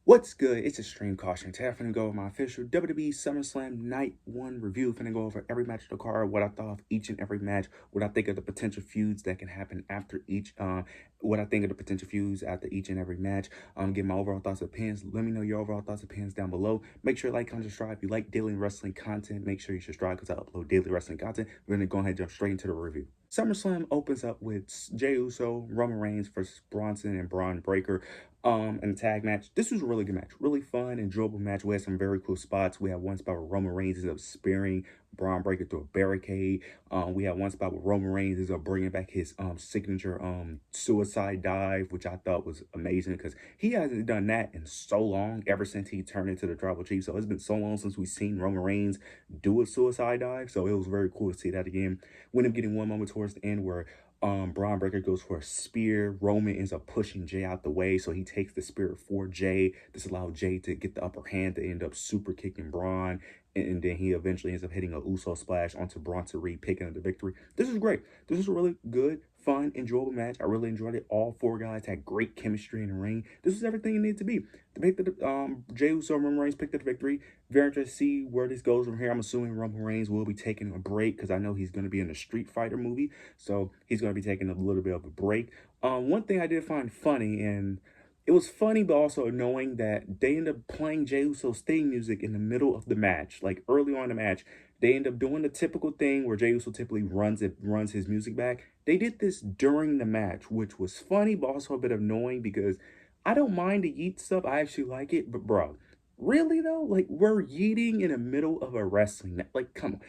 What's good? It's Extreme Caution. Today I'm finna go over my official WWE SummerSlam Night 1 review. Finna go over every match of the card, what I thought of each and every match, what I think of the potential feuds that can happen after each, what I think of the potential feuds after each and every match. Get my overall thoughts and opinions. Let me know your overall thoughts and opinions down below. Make sure you like, comment, subscribe. If you like daily wrestling content, make sure you subscribe because I upload daily wrestling content. We're gonna go ahead and jump straight into the review. SummerSlam opens up with Jey Uso, Roman Reigns versus Bronson and Braun Breaker in the tag match. This was a really good match, really fun, enjoyable match. We had some very cool spots. We had one spot where Roman Reigns is up spearing Braun Breaker through a barricade. We had one spot where Roman Reigns is up bringing back his signature suicide dive, which I thought was amazing because he hasn't done that in so long, ever since he turned into the Tribal Chief. So it's been so long since we've seen Roman Reigns do a suicide dive. So it was very cool to see that again. We ended up getting one moment towards the end where Braun Breaker goes for a spear. Roman ends up pushing Jay out the way, so he takes the spear for Jay. This allowed Jay to get the upper hand to end up super kicking Braun, and then he eventually ends up hitting a Uso splash onto Bronson Reed, picking up the victory. This is great. This is a really good, fun, enjoyable match. I really enjoyed it. All four guys had great chemistry in the ring. This was everything it needed to be. Jey Uso and Roman Reigns picked up the victory. Very interested to see where this goes from here. I'm assuming Roman Reigns will be taking a break because I know he's going to be in a Street Fighter movie. So he's going to be taking a little bit of a break. One thing I did find funny, and it was funny but also annoying, that they end up playing Jey Uso's theme music in the middle of the match. Like early on in the match, they end up doing the typical thing where Jey Uso typically runs his music back. They did this during the match, which was funny but also a bit annoying because I don't mind the yeet stuff. I actually like it, but bro, really though? Like, we're yeeting in the middle of a wrestling match. Like, come on.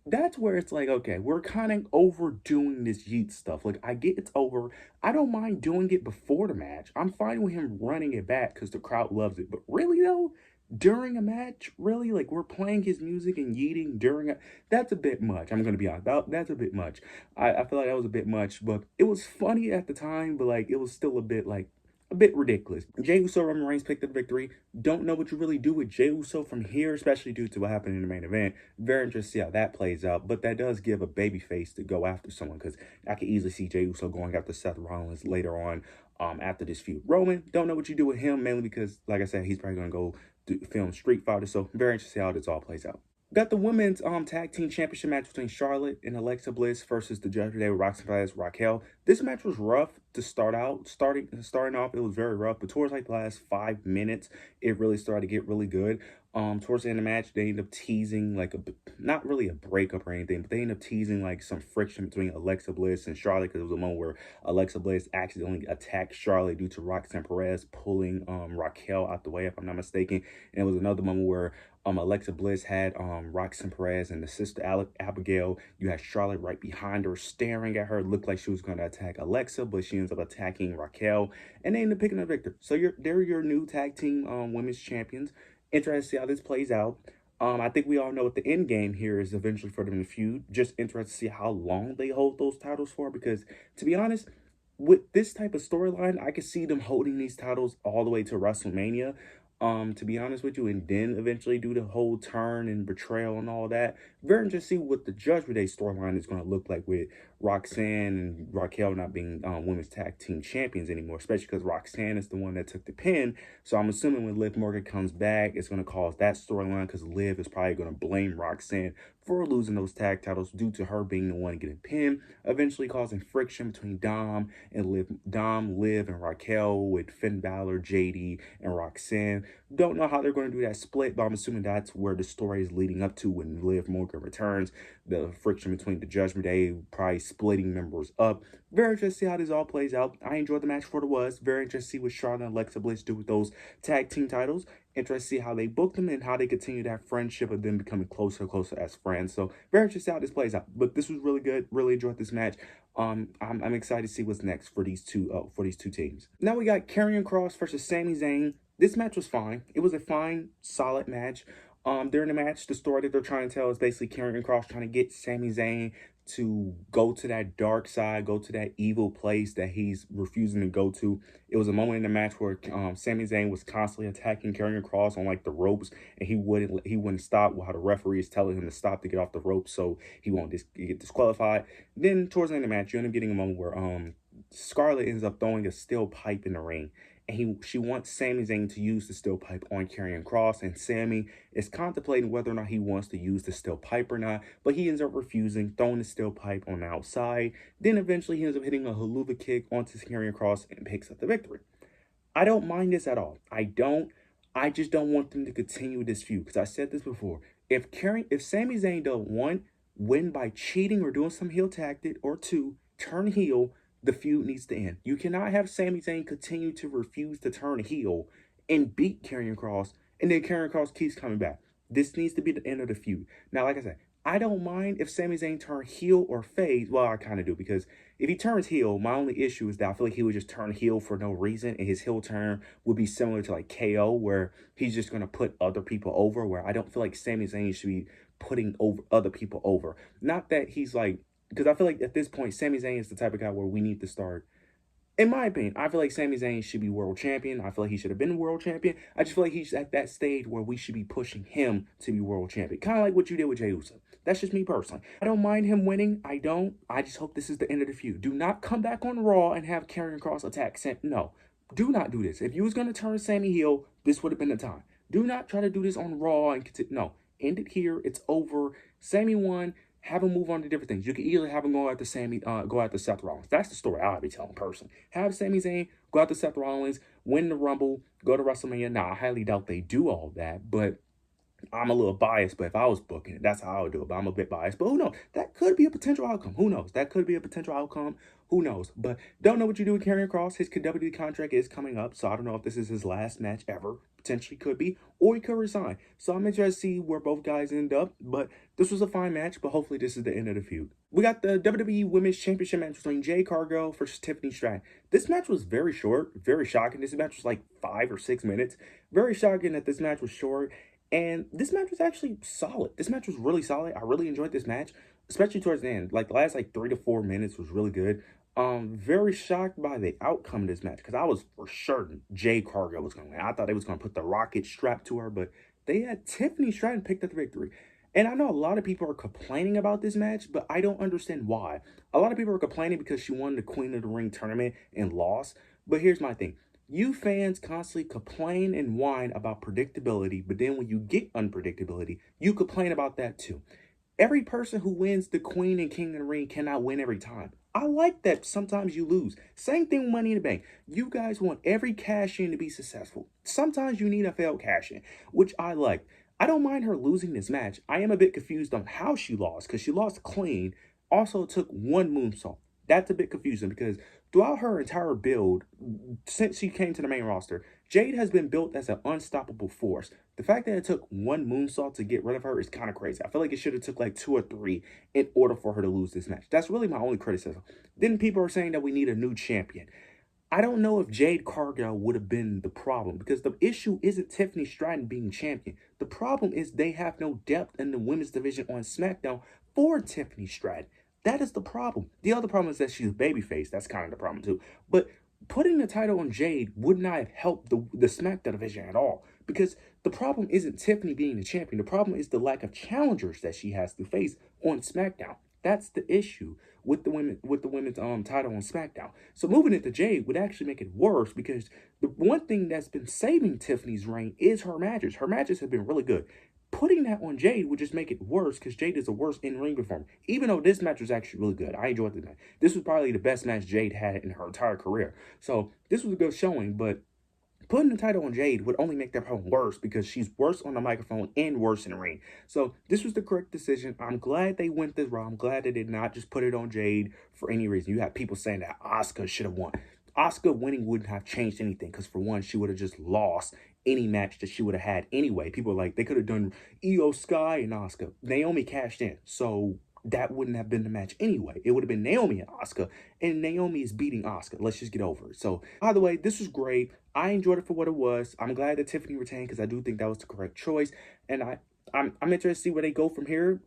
That's where it's like, okay, we're kind of overdoing this yeet stuff. Like, I get it's over. I don't mind doing it before the match. I'm fine with him running it back because the crowd loves it. But really though, during a match, really, like, we're playing his music and yeeting during that's a bit much. I'm gonna be honest. That's a bit much. I feel like that was a bit much, but it was funny at the time, but like it was still a bit like a bit ridiculous. Jey Uso, Roman Reigns picked up the victory. Don't know what you really do with Jey Uso from here, especially due to what happened in the main event. Very interested to see how that plays out, but that does give a baby face to go after someone, because I could easily see Jey Uso going after Seth Rollins later on after this feud. Roman, don't know what you do with him, mainly because, like I said, he's probably going to go film Street Fighter, so very interested to see how this all plays out. Got the women's tag team championship match between Charlotte and Alexa Bliss versus the Judgment Day with Roxanne Perez, Raquel. This match was rough to start out. Starting off, it was very rough, but towards like the last 5 minutes, it really started to get really good. Towards the end of the match, they end up teasing like not really a breakup or anything, but they end up teasing like some friction between Alexa Bliss and Charlotte, because it was a moment where Alexa Bliss accidentally attacked Charlotte due to Roxanne Perez pulling Raquel out the way, if I'm not mistaken. And it was another moment where Alexa Bliss had Roxanne Perez and the sister Abigail. You had Charlotte right behind her, staring at her. It looked like she was going to attack Alexa, but she ends up attacking Raquel, and they end up picking a victor. So they're your new tag team women's champions. Interested to see how this plays out. I think we all know what the end game here is eventually for them to feud. Just interested to see how long they hold those titles for, because to be honest, with this type of storyline, I could see them holding these titles all the way to WrestleMania. To be honest with you, and then eventually do the whole turn and betrayal and all that. Very interested to see what the Judgment Day storyline is going to look like with Roxanne and Raquel not being women's tag team champions anymore, especially because Roxanne is the one that took the pin. So I'm assuming when Liv Morgan comes back, it's going to cause that storyline, because Liv is probably going to blame Roxanne for losing those tag titles due to her being the one getting pinned, eventually causing friction between Dom, Liv, and Raquel, with Finn Balor, JD, and Roxanne. Don't know how they're going to do that split, but I'm assuming that's where the story is leading up to when Liv Morgan returns. The friction between the Judgment Day, probably splitting members up. Very interested to see how this all plays out. I enjoyed the match for what it was. Very interested to see what Charlotte and Alexa Bliss do with those tag team titles. Interested to see how they book them and how they continue that friendship of them becoming closer and closer as friends. So very interested to see how this plays out. But this was really good. Really enjoyed this match. I'm excited to see what's next for these two teams. Now we got Karrion Kross versus Sami Zayn. This match was fine. It was a fine, solid match. During the match, the story that they're trying to tell is basically Karrion Kross trying to get Sami Zayn to go to that dark side, go to that evil place that he's refusing to go to. It was a moment in the match where Sami Zayn was constantly attacking Karrion Kross on like the ropes, and he wouldn't stop while the referee is telling him to stop to get off the ropes so he won't get disqualified. Then towards the end of the match, you end up getting a moment where Scarlett ends up throwing a steel pipe in the ring. and she wants Sami Zayn to use the steel pipe on Karrion Kross, and Sami is contemplating whether or not he wants to use the steel pipe or not, but he ends up refusing, throwing the steel pipe on the outside. Then eventually he ends up hitting a haluva kick onto Karrion Kross and picks up the victory. I don't mind this at all. I just don't want them to continue this feud, because I said this before. If Sami Zayn does one, win by cheating or doing some heel tactic, or two, turn heel, the feud needs to end. You cannot have Sami Zayn continue to refuse to turn heel and beat Karrion Kross, and then Karrion Kross keeps coming back. This needs to be the end of the feud. Now, like I said, I don't mind if Sami Zayn turns heel or face. Well, I kind of do, because if he turns heel, my only issue is that I feel like he would just turn heel for no reason, and his heel turn would be similar to like KO, where he's just going to put other people over, where I don't feel like Sami Zayn should be putting over other people over. Not that he's like, because I feel like at this point, Sami Zayn is the type of guy where we need to start. In my opinion, I feel like Sami Zayn should be world champion. I feel like he should have been world champion. I just feel like he's at that stage where we should be pushing him to be world champion. Kind of like what you did with Jey Uso. That's just me personally. I don't mind him winning. I don't. I just hope this is the end of the feud. Do not come back on Raw and have Karrion Kross attack Sam. No. Do not do this. If you was going to turn Sami heel, this would have been the time. Do not try to do this on Raw and continue. No. End it here. It's over. Sami won. Have him move on to different things. You can either have him go after Seth Rollins. That's the story I'll be telling personally. Have Sami Zayn go after Seth Rollins, win the Rumble, go to WrestleMania. Now, I highly doubt they do all that, but I'm a little biased. But if I was booking it, that's how I would do it. But I'm a bit biased. But who knows? That could be a potential outcome. Who knows? That could be a potential outcome. Who knows? But don't know what you do with Karrion Kross. His WWE contract is coming up, so I don't know if this is his last match ever. Potentially could be, or he could resign. So I'm interested to see where both guys end up. But this was a fine match, but hopefully this is the end of the feud. We got the WWE Women's Championship match between Jade Cargill versus Tiffany Stratton. This match was very short, very shocking. This match was like 5 or 6 minutes. Very shocking that this match was short. And this match was actually solid. This match was really solid. I really enjoyed this match, especially towards the end. Like the last 3 to 4 minutes was really good. Very shocked by the outcome of this match, because I was for certain Jade Cargill was going to win. I thought they was going to put the rocket strap to her, but they had Tiffany Stratton picked up the victory. And I know a lot of people are complaining about this match, but I don't understand why. A lot of people are complaining because she won the Queen of the Ring tournament and lost. But here's my thing. You fans constantly complain and whine about predictability, but then when you get unpredictability, you complain about that too. Every person who wins the Queen and King of the Ring cannot win every time. I like that sometimes you lose. Same thing with Money in the Bank. You guys want every cash-in to be successful. Sometimes you need a failed cash-in, which I like. I don't mind her losing this match. I am a bit confused on how she lost, because she lost clean. Also took one moonsault. That's a bit confusing, because throughout her entire build, since she came to the main roster, Jade has been built as an unstoppable force. The fact that it took one moonsault to get rid of her is kind of crazy. I feel like it should have took like 2 or 3 in order for her to lose this match. That's really my only criticism. Then people are saying that we need a new champion. I don't know if Jade Cargill would have been the problem, because the issue isn't Tiffany Stratton being champion. The problem is they have no depth in the women's division on SmackDown for Tiffany Stratton. That is the problem. The other problem is that she's a babyface. That's kind of the problem too. But putting the title on Jade would not have helped the SmackDown division at all, because the problem isn't Tiffany being the champion. The problem is the lack of challengers that she has to face on SmackDown. That's the issue with the women's title on SmackDown. So moving it to Jade would actually make it worse, because the one thing that's been saving Tiffany's reign is her matches. Her matches have been really good. Putting that on Jade would just make it worse, because Jade is a worse in-ring performer. Even though this match was actually really good. I enjoyed this match. This was probably the best match Jade had in her entire career. So this was a good showing, but putting the title on Jade would only make that problem worse, because she's worse on the microphone and worse in the ring. So this was the correct decision. I'm glad they went this route. I'm glad they did not just put it on Jade for any reason. You have people saying that Asuka should have won. Asuka winning wouldn't have changed anything, because for one, she would have just lost any match that she would have had anyway. People are like, they could have done Io Sky and Asuka. Naomi cashed in, so that wouldn't have been the match anyway. It would have been Naomi and Asuka, and Naomi is beating Asuka. Let's just get over it. So, by the way, this was great. I enjoyed it for what it was. I'm glad that Tiffany retained, because I do think that was the correct choice, and I'm interested to see where they go from here.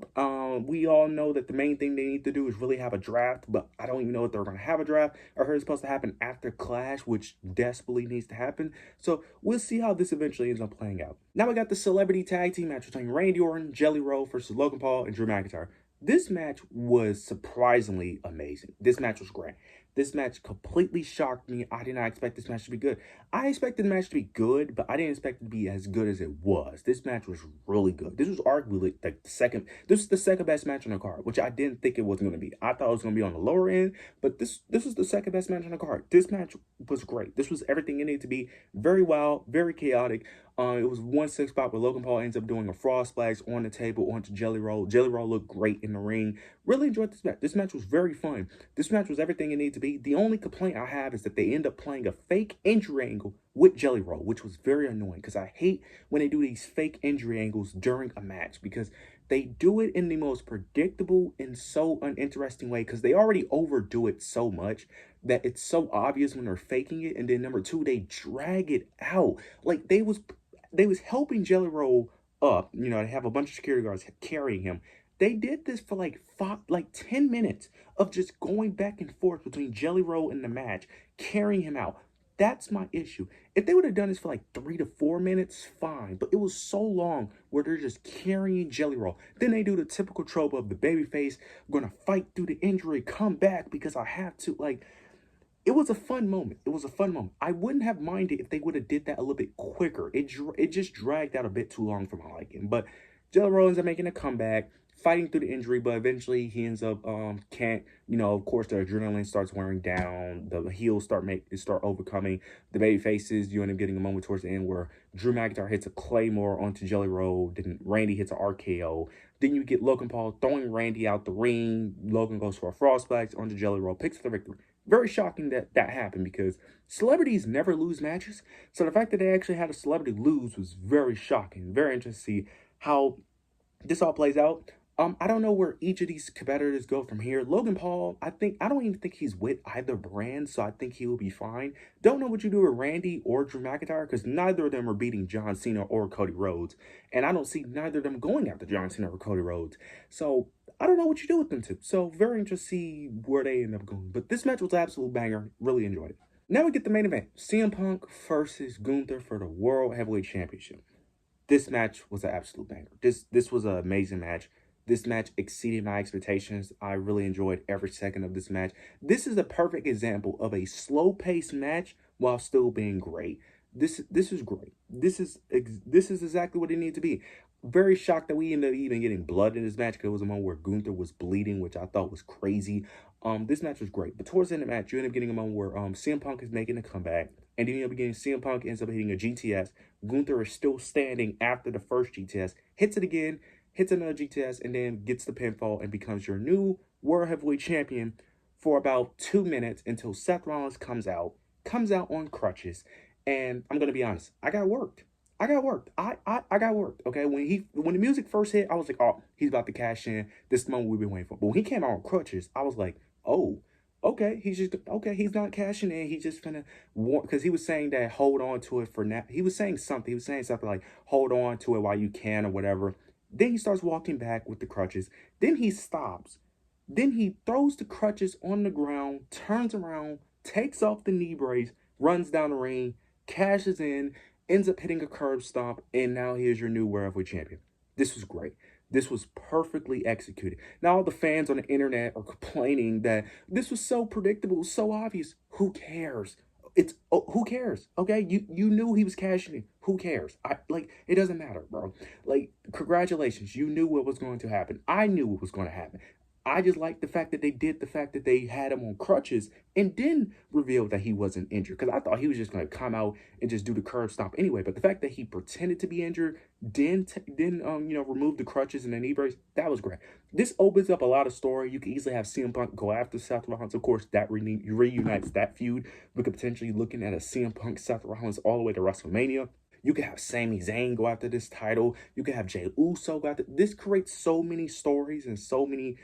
We all know that the main thing they need to do is really have a draft, but I don't even know if they're going to have a draft. I heard it's supposed to happen after Clash, which desperately needs to happen. So we'll see how this eventually ends up playing out. Now we got the celebrity tag team match between Randy Orton, Jelly Roll versus Logan Paul and Drew McIntyre. This match was surprisingly amazing. This match was great. This match completely shocked me. I did not expect this match to be good. I expected the match to be good, but I didn't expect it to be as good as it was. This match was really good. This was arguably like the second. This is the second best match on the card, which I didn't think it was going to be. I thought it was going to be on the lower end, but this was the second best match on the card. This match was great. This was everything it needed to be. Very wild, very chaotic. It was 1-6 spot where Logan Paul ends up doing a frog splash on the table onto Jelly Roll. Jelly Roll looked great in the ring. Really enjoyed this match. This match was very fun. This match was everything it needed to be. The only complaint I have is that they end up playing a fake injury angle with Jelly Roll, which was very annoying because I hate when they do these fake injury angles during a match because they do it in the most predictable and so uninteresting way because they already overdo it so much that it's so obvious when they're faking it. And then number two, they drag it out. Like they was helping Jelly Roll up. You know, they have a bunch of security guards carrying him. They did this for like 10 minutes of just going back and forth between Jelly Roll and the match, carrying him out. That's my issue. If they would have done this for like 3 to 4 minutes, fine. But it was so long where they're just carrying Jelly Roll. Then they do the typical trope of the babyface gonna fight through the injury, come back because I have to. Like, it was a fun moment. It was a fun moment. I wouldn't have minded if they would have did that a little bit quicker. It just dragged out a bit too long for my liking. But Jelly Roll ends up making a comeback, fighting through the injury, but eventually he ends up can't, you know, of course the adrenaline starts wearing down, the heels start overcoming the baby faces. You end up getting a moment towards the end where Drew McIntyre hits a Claymore onto Jelly Roll, then Randy hits an RKO. Then you get Logan Paul throwing Randy out the ring. Logan goes for a frog splash onto Jelly Roll, picks up the victory. Very shocking that that happened because celebrities never lose matches. So the fact that they actually had a celebrity lose was very shocking. Very interesting to see how this all plays out. I don't know where each of these competitors go from here. Logan Paul, I don't even think he's with either brand, so I think he will be fine. Don't know what you do with Randy or Drew McIntyre because neither of them are beating John Cena or Cody Rhodes, and I don't see neither of them going after John Cena or Cody Rhodes. So I don't know what you do with them two. So very interested to see where they end up going. But this match was an absolute banger. Really enjoyed it. Now we get the main event: CM Punk versus Gunther for the World Heavyweight Championship. This match was an absolute banger. This was an amazing match. This match exceeded my expectations. I really enjoyed every second of this match. This is a perfect example of a slow-paced match while still being great. This is great. This is exactly what it needed to be. Very shocked that we ended up even getting blood in this match because it was a moment where Gunther was bleeding, which I thought was crazy. This match was great. But towards the end of the match, you end up getting a moment where CM Punk is making a comeback. And then you end up getting CM Punk ends up hitting a GTS. Gunther is still standing after the first GTS. Hits it again, hits another GTS, and then gets the pinfall and becomes your new World Heavyweight Champion for about 2 minutes until Seth Rollins comes out on crutches. And I'm going to be honest, I got worked. I got worked. I got worked. Okay. When the music first hit, I was like, oh, he's about to cash in. This is the moment we've been waiting for. But when he came out on crutches, I was like, oh, okay. He's not cashing in. He's just gonna want, because he was saying that hold on to it for now. He was saying something like hold on to it while you can or whatever. Then he starts walking back with the crutches. Then he stops. Then he throws the crutches on the ground, turns around, takes off the knee brace, runs down the ring, cashes in, ends up hitting a curb stomp, and now he is your new World Heavyweight Champion. This was great. This was perfectly executed. Now all the fans on the internet are complaining that this was so predictable, so obvious. Who cares? Who cares? Okay, you knew he was cashing in. Who cares? It doesn't matter, bro. Like, congratulations, you knew what was going to happen. I knew what was going to happen. I just like the fact that they had him on crutches and then revealed that he wasn't injured. Because I thought he was just going to come out and just do the curb stomp anyway. But the fact that he pretended to be injured, then remove the crutches and the knee brace, that was great. This opens up a lot of story. You could easily have CM Punk go after Seth Rollins. Of course, that reunites that feud. We could potentially looking at a CM Punk Seth Rollins all the way to WrestleMania. You could have Sami Zayn go after this title. You could have Jey Uso go after. This creates so many stories and so many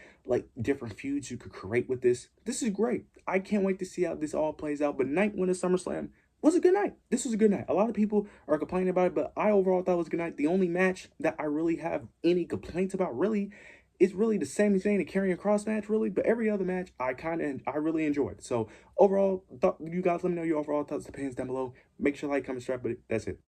different feuds you could create with this. This is great. I can't wait to see how this all plays out. But night one of SummerSlam was a good night. This was a good night. A lot of people are complaining about it, but I overall thought it was a good night. The only match that I really have any complaints about really is really the Sami Zayn and Karrion Kross match, really. But every other match, I really enjoyed. So overall, you guys let me know your overall thoughts, opinions down below. Make sure to like, comment, subscribe, but that's it.